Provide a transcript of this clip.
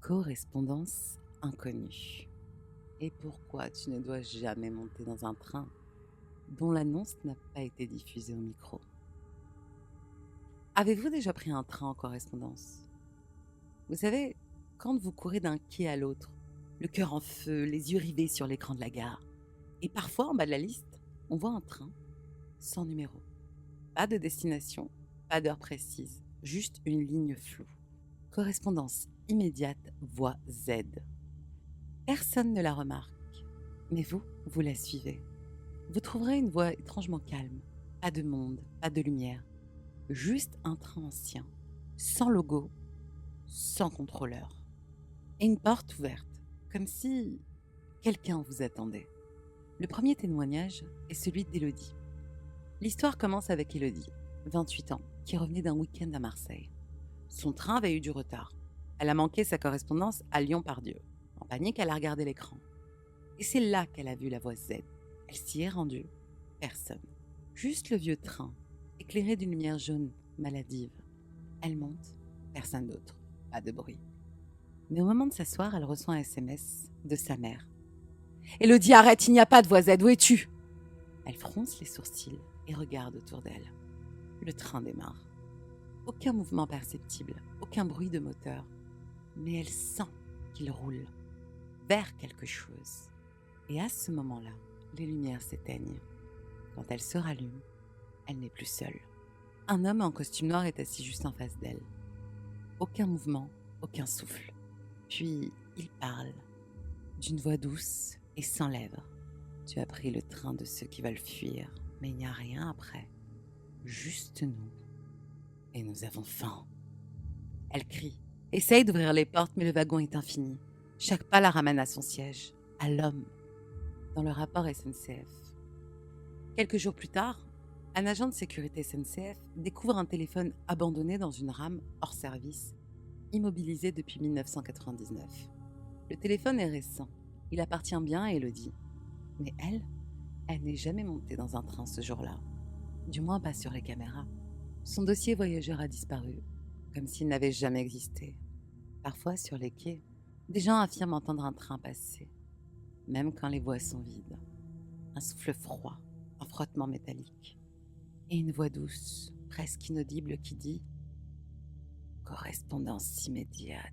Correspondance inconnue. Et pourquoi tu ne dois jamais monter dans un train dont l'annonce n'a pas été diffusée au micro? Avez-vous déjà pris un train en correspondance? Vous savez, quand vous courez d'un quai à l'autre, le cœur en feu, les yeux rivés sur l'écran de la gare, et parfois en bas de la liste, on voit un train sans numéro. Pas de destination, pas d'heure précise, juste une ligne floue. Correspondance immédiate, voie Z. Personne ne la remarque, mais vous la suivez. Vous trouverez une voie étrangement calme, pas de monde, pas de lumière, juste un train ancien, sans logo, sans contrôleur. Et une porte ouverte, comme si quelqu'un vous attendait. Le premier témoignage est celui d'Élodie. L'histoire commence avec Élodie, 28 ans, qui revenait d'un week-end à Marseille. Son train avait eu du retard. Elle a manqué sa correspondance à Lyon-Part-Dieu. En panique, elle a regardé l'écran. Et c'est là qu'elle a vu la voie Z. Elle s'y est rendue. Personne. Juste le vieux train, éclairé d'une lumière jaune maladive. Elle monte. Personne d'autre. Pas de bruit. Mais au moment de s'asseoir, elle reçoit un SMS de sa mère. « Élodie, arrête, il n'y a pas de voie Z, où es-tu » Elle fronce les sourcils et regarde autour d'elle. Le train démarre. Aucun mouvement perceptible, aucun bruit de moteur. Mais elle sent qu'il roule vers quelque chose. Et à ce moment-là, les lumières s'éteignent. Quand elles se rallument, elle n'est plus seule. Un homme en costume noir est assis juste en face d'elle. Aucun mouvement, aucun souffle. Puis, il parle, d'une voix douce et sans lèvres. Tu as pris le train de ceux qui veulent fuir, mais il n'y a rien après. Juste nous. Et nous avons faim. Elle crie, essaye d'ouvrir les portes, mais le wagon est infini. Chaque pas la ramène à son siège, à l'homme. Dans le rapport SNCF. Quelques jours plus tard, un agent de sécurité SNCF découvre un téléphone abandonné dans une rame hors service, immobilisé depuis 1999. Le téléphone est récent, il appartient bien à Élodie. Mais elle n'est jamais montée dans un train ce jour-là, du moins pas sur les caméras. Son dossier voyageur a disparu, comme s'il n'avait jamais existé. Parfois, sur les quais, des gens affirment entendre un train passer, même quand les voies sont vides. Un souffle froid, un frottement métallique, et une voix douce, presque inaudible, qui dit « Correspondance immédiate ».